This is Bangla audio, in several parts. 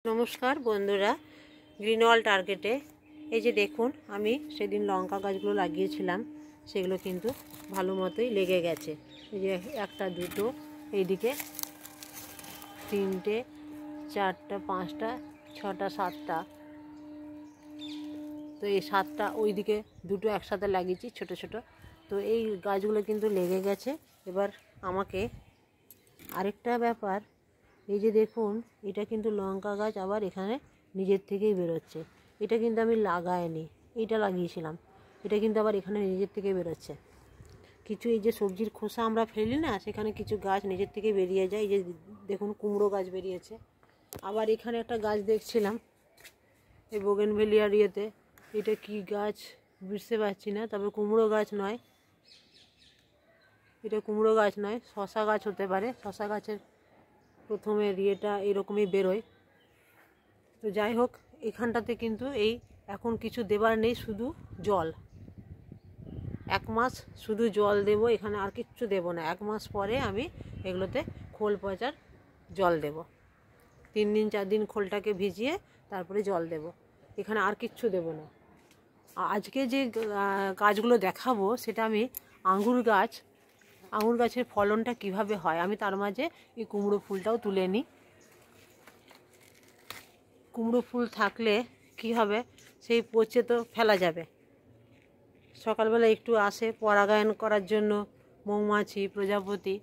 নমস্কার বন্ধুরা, গ্রিন ওয়াল টার্গেটে এই যে দেখুন, আমি সেদিন লঙ্কা গাছগুলো লাগিয়েছিলাম, সেগুলো কিন্তু ভালো মতোই লেগে গেছে। এই যে একটা দুটো, এইদিকে তিনটে চারটা পাঁচটা ছটা সাতটা, তো এই সাতটা, ওইদিকে দুটো একসাথে লাগিয়েছি ছোট ছোট। তো এই গাছগুলো কিন্তু লেগে গেছে। এবার আমাকে আরেকটা ব্যাপার, এই যে দেখুন, এটা কিন্তু লঙ্কা গাছ আবার এখানে নিজের থেকেই বেরোচ্ছে। এটা কিন্তু আমি লাগাইনি, এইটা লাগিয়েছিলাম, এটা কিন্তু আবার এখানে নিজের থেকে বেরোচ্ছে। কিছু এই যে সবজির খোসা আমরা ফেলি না, সেখানে কিছু গাছ নিজের থেকে বেরিয়ে যায়। এই যে দেখুন, কুমড়ো গাছ বেরিয়েছে। আবার এখানে একটা গাছ দেখছিলাম, এই বোগেনভেলিয়ার ইয়েতে, এটা কি গাছ বুঝতে পারছি না, তবে কুমড়ো গাছ নয়, এটা কুমড়ো গাছ নয়, শশা গাছ হতে পারে। শশা গাছের প্রথমে ইয়েটা এরকমই বেরোয়। তো যাই হোক, এখানটাতে কিন্তু এই এখন কিছু দেবার নেই, শুধু জল। 1 মাস শুধু জল দেব, এখানে আর কিচ্ছু দেব না। 1 মাস পরে আমি এগুলোতে খোল পচার জল দেব। 3 দিন 4 দিন খোলটাকে ভিজিয়ে তারপরে জল দেব, এখানে আর কিচ্ছু দেব না। আজকে যে গাছগুলো দেখাবো, সেটা আমি আঙুর গাছের ফলনটা কিভাবে হয়, আমি তার মাঝে এই কুমড়ো ফুলটাও তুলে নিই। কুমড়ো ফুল থাকলে কি হবে, সেই পচে তো ফেলা যাবে। সকালবেলা একটু আসে পরাগায়ন করার জন্য মৌমাছি প্রজাপতি,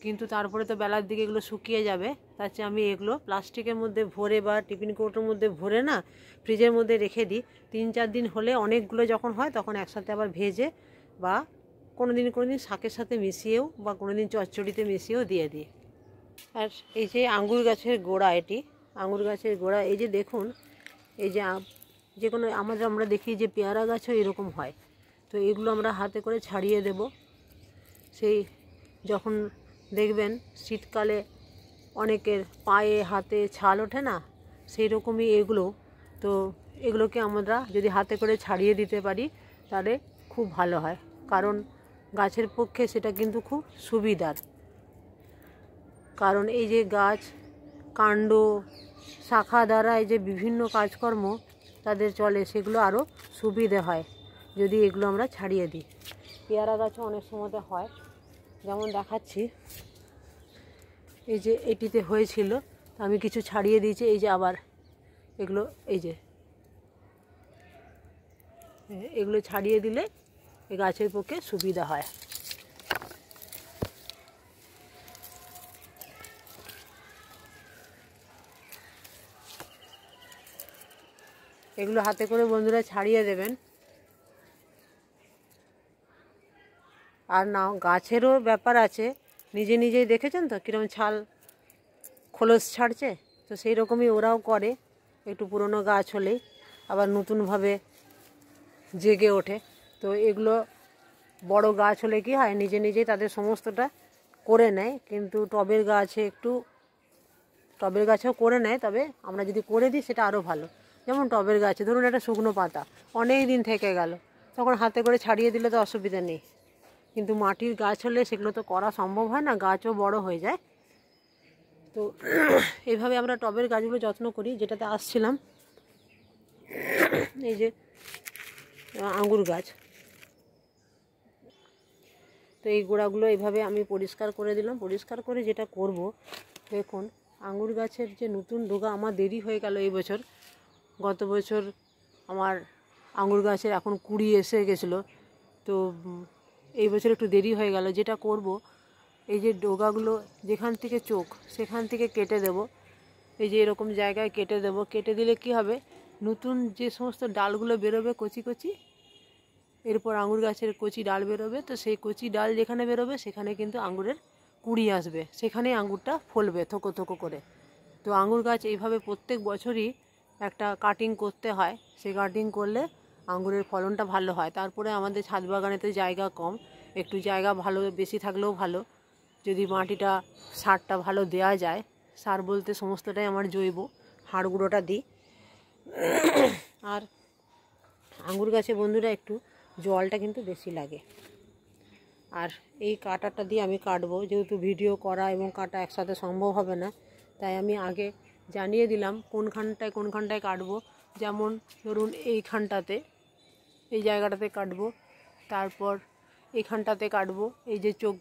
কিন্তু তারপরে তো বেলার দিকে এগুলো শুকিয়ে যাবে। তার চেয়ে আমি এগুলো প্লাস্টিকের মধ্যে ভরে বা টিফিন কৌটোর মধ্যে ভরে না, ফ্রিজের মধ্যে রেখে দিই। 3-4 দিন হলে অনেকগুলো যখন হয়, তখন একসাথে আবার ভেজে বা কোনো দিন শাকের সাথে মিশিয়েও বা কোনো দিন চচ্চড়িতে মিশিয়েও দিয়ে দিই। আর এই যে আঙ্গুর গাছের গোড়া, এটি আঙ্গুর গাছের গোড়া। এই যে দেখুন, এই যে যে কোনো আমরা দেখি যে পেয়ারা গাছও এরকম হয়। তো এগুলো আমরা হাতে করে ছাড়িয়ে দেব। সেই যখন দেখবেন শীতকালে অনেকের পায়ে হাতে ছাল ওঠে না, সেই রকমই এগুলো। তো এগুলোকে আমরা যদি হাতে করে ছাড়িয়ে দিতে পারি, তাহলে খুব ভালো হয়, কারণ গাছের পক্ষে সেটা কিন্তু খুব সুবিধার। কারণ এই যে গাছ কাণ্ড শাখা দ্বারা এই যে বিভিন্ন কাজকর্ম তাদের চলে, সেগুলো আরও সুবিধে হয় যদি এগুলো আমরা ছাড়িয়ে দিই। পেয়ারা গাছও অনেক সময়তে হয়, যেমন দেখাচ্ছি, এই যে এটিতে হয়েছিল, আমি কিছু ছাড়িয়ে দিয়েছি। এই যে আবার এগুলো, এই যে এগুলো ছাড়িয়ে দিলে এই গাছের পক্ষে সুবিধা হয়। এগুলো হাতে করে বন্ধুরা ছাড়িয়ে দেবেন। আর না, গাছেরও ব্যাপার আছে, নিজে নিজেই দেখেছেন তো কীরকম ছাল খোলস ছাড়ছে, তো সেই রকমই ওরাও করে। একটু পুরনো গাছ হলেই আবার নতুনভাবে জেগে ওঠে। তো এগুলো বড় গাছ হলে কি হয়, নিজে নিজেই তাদের সমস্তটা করে নেয়। কিন্তু টবের গাছেও করে নেয়, তবে আমরা যদি করে দিই সেটা আরও ভালো। যেমন টবের গাছে ধরুন একটা শুকনো পাতা অনেক দিন থেকে গেল, তখন হাতে করে ছাড়িয়ে দিলে তো অসুবিধা নেই। কিন্তু মাটির গাছ হলে সেগুলো তো করা সম্ভব হয় না, গাছও বড় হয়ে যায়। তো এইভাবে আমরা টবের গাছগুলো যত্ন করি। যেটাতে আসছিলাম, এই যে আঙ্গুর গাছ, তো এই গোড়াগুলো এইভাবে আমি পরিষ্কার করে দিলাম। পরিষ্কার করে যেটা করব, দেখুন, আঙ্গুর গাছের যে নতুন ডগা, আমার দেরি হয়ে গেল এই বছর। গত বছর আমার আঙ্গুর গাছের এখন কুড়ি এসে গেছিলো, তো এই বছর একটু দেরি হয়ে গেল। যেটা করব, এই যে ডগাগুলো যেখান থেকে চোখ, সেখান থেকে কেটে দেব। এই যে এরকম জায়গায় কেটে দেব। কেটে দিলে কি হবে, নতুন যে সমস্ত ডালগুলো বেরোবে কচি কচি, এরপর আঙ্গুর গাছের কচি ডাল বেরোবে। তো সেই কচি ডাল যেখানে বেরোবে, সেখানে কিন্তু আঙ্গুরের কুড়ি আসবে, সেখানেই আঙ্গুরটা ফলবে থোকো থোকো করে। তো আঙ্গুর গাছ এইভাবে প্রত্যেক বছরই একটা কাটিং করতে হয়। সেই কাটিং করলে আঙ্গুরের ফলনটা ভালো হয়। তারপরে আমাদের ছাদ বাগানেতে জায়গা কম, একটু জায়গা ভালো বেশি থাকলেও ভালো যদি মাটিটা সারটা ভালো দেওয়া যায়। সার বলতে সমস্তটাই আমার জৈব, হাড় গুঁড়োটা দিই। আর আঙ্গুর গাছে বন্ধুরা একটু জলটা কিন্তু বেশি লাগে। আর এই কাটাটা দিয়ে আমি কাটবো, যেহেতু ভিডিও করা এবং কাটা একসাথে সম্ভব হবে না, তাই আমি আগে জানিয়ে দিলাম কোনখানটায় কাটবো। যেমন ধরুন এইখানটাতে, এই জায়গাটাতে কাটবো, তারপর এইখানটাতে কাটবো। এই যে চোখ,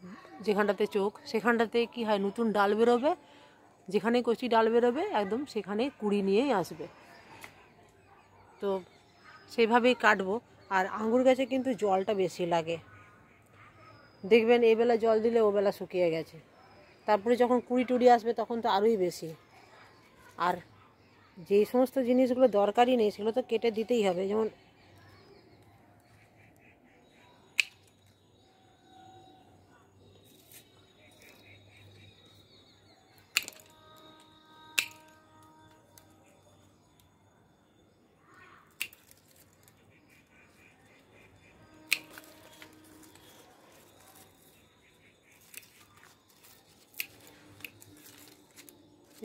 যেখানটাতে চোখ, সেখানটাতে কি হয়, নতুন ডাল বেরোবে। যেখানে কচি ডাল বেরোবে একদম সেখানে কুড়ি নিয়েই আসবে। তো সেইভাবেই কাটবো। আর আঙুর গাছে কিন্তু জলটা বেশি লাগে। দেখবেন এবেলা জল দিলে ওবেলা শুকিয়ে গেছে, তারপরে যখন কুড়ি টুড়ি আসবে তখন তো আরোই বেশি। আর যেই সমস্ত জিনিসগুলো দরকারই নেই সেগুলো তো কেটে দিতেই হবে। যেমন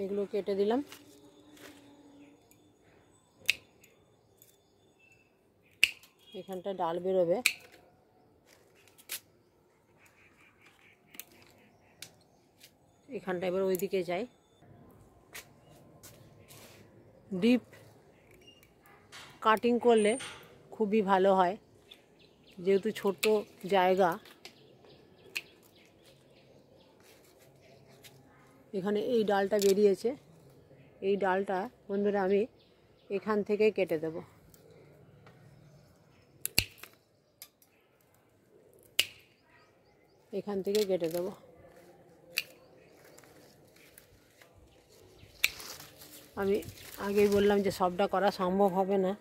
এগুলো কেটে দিলাম। এখানটা ডাল বেরোবে, এখানটা এবার ওইদিকে যাই। ডিপ কাটিং করলে খুবই ভালো হয়, যেহেতু ছোট জায়গা। এখানে এই ডালটা বেরিয়েছে, এই ডালটা বন্ধুরা আমি এখান থেকে কেটে দেব। এখান থেকে কেটে দেব। আমি আগেই বললাম যে সবটা করা সম্ভব হবে না,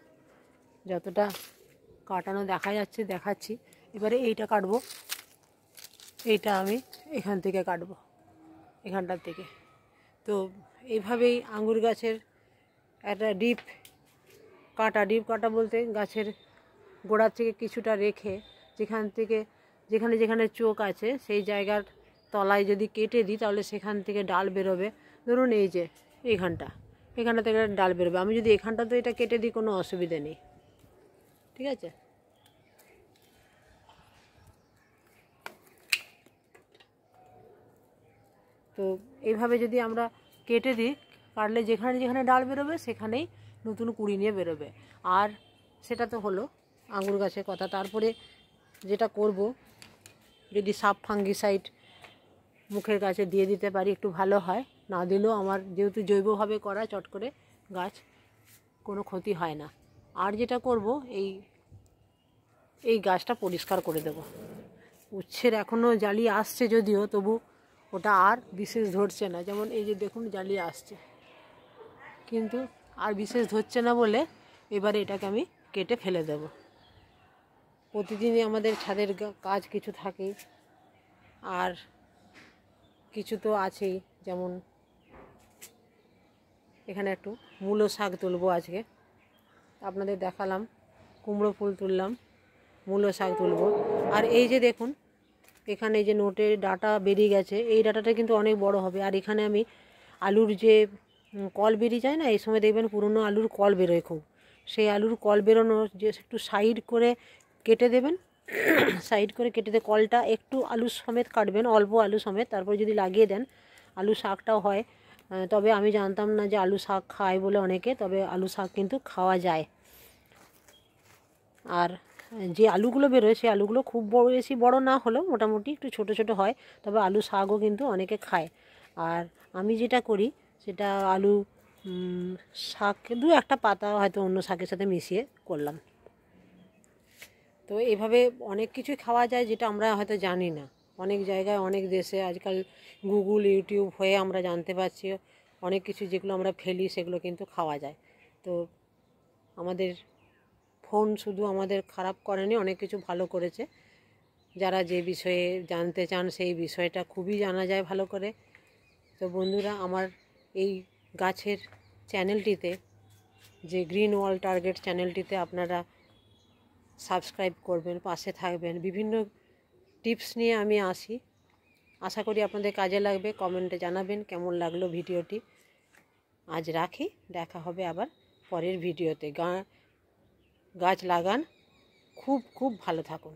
যতটা কাটানো দেখা যাচ্ছে দেখাচ্ছি। এবারে এইটা কাটবো, এইটা আমি এখান থেকে কাটবো, এখানটার থেকে। তো এইভাবেই আঙুর গাছের একটা ডিপ কাটা বলতে গাছের গোড়ার থেকে কিছুটা রেখে যেখানে যেখানে চোখ আছে সেই জায়গার তলায় যদি কেটে দিই তাহলে সেখান থেকে ডাল বেরোবে। ধরুন এই যে এখানটা থেকে ডাল বেরোবে। আমি যদি এখানটাতে এটা কেটে দিই কোনো অসুবিধে নেই, ঠিক আছে। তো এইভাবে যদি আমরা কেটে দিই, কাটলে যেখানে যেখানে ডাল বেরোবে সেখানেই নতুন কুড়ি নিয়ে বেরোবে। আর সেটা তো হলো আঙুর গাছের কথা। তারপরে যেটা করব, যদি সাব ফাঙ্গিসাইড মুখের কাছে দিয়ে দিতে পারি একটু ভালো হয়, না দিলেও আমার যেহেতু জৈবভাবে করা, চট করে গাছ কোনো ক্ষতি হয় না। আর যেটা করব, এই গাছটা পরিষ্কার করে দেব। উচ্ছের এখনও জালি আসছে যদিও, তবু ওটা আর বিশেষ ধরছে না। যেমন এই যে দেখুন জালি আসছে, কিন্তু আর বিশেষ ধরছে না বলে এবারে এটাকে আমি কেটে ফেলে দেব। প্রতিদিনই আমাদের ছাদের কাজ কিছু থাকে, আর কিছু তো আছেই। যেমন এখানে একটু মূলো শাক তুলবো আজকে, আপনাদের দেখালাম। কুমড়ো ফুল তুললাম, মূলো শাক তুলবো। আর এই যে দেখুন এখানে যে নোটের ডাটা বেরিয়ে গেছে, এই ডাটাটা কিন্তু অনেক বড় হবে। আর এখানে আমি আলুর যে কল বেরিয়ে যায় না, এই সময় দেখবেন পুরনো আলুর কল বেরোয় খুব, সেই আলুর কল বেরোনো যে একটু সাইড করে কেটে দেবেন। সাইড করে কেটে দিয়ে কলটা একটু আলু সমেত কাটবেন, অল্প আলু সমেত, তারপর যদি লাগিয়ে দেন আলু শাকটাও হয়। তবে আমি জানতাম না যে আলু শাক খায় বলে অনেকে, তবে আলু শাক কিন্তু খাওয়া যায়। আর যে আলুগুলো বেরোয় সেই আলুগুলো খুব বেশি বড় না হলেও মোটামুটি একটু ছোট ছোট হয়, তবে আলু শাকও কিন্তু অনেকে খায়। আর আমি যেটা করি সেটা আলু শাক দু একটা পাতা হয়তো অন্য শাকের সাথে মিশিয়ে করলাম। তো এইভাবে অনেক কিছুই খাওয়া যায় যেটা আমরা হয়তো জানি না। অনেক জায়গায় অনেক দেশে আজকাল গুগল ইউটিউব হয়ে আমরা জানতে পারছি অনেক কিছু, যেগুলো আমরা ফেলি সেগুলো কিন্তু খাওয়া যায়। তো আমাদের ফোন শুধু আমাদের খারাপ করেনি, অনেক কিছু ভালো করেছে। যারা যে বিষয়ে জানতে চান সেই বিষয়টা খুবই জানা যায় ভালো করে। তো বন্ধুরা, আমার এই গাছের চ্যানেলটিতে, যে গ্রিন ওয়াল টার্গেট চ্যানেলটিতে আপনারা সাবস্ক্রাইব করবেন, পাশে থাকবেন। বিভিন্ন টিপস নিয়ে আমি আসি, আশা করি আপনাদের কাজে লাগবে। কমেন্টে জানাবেন কেমন লাগলো ভিডিওটি। আজ রাখি, দেখা হবে আবার পরের ভিডিওতে। গাছ লাগান, খুব খুব ভালো থাকুন।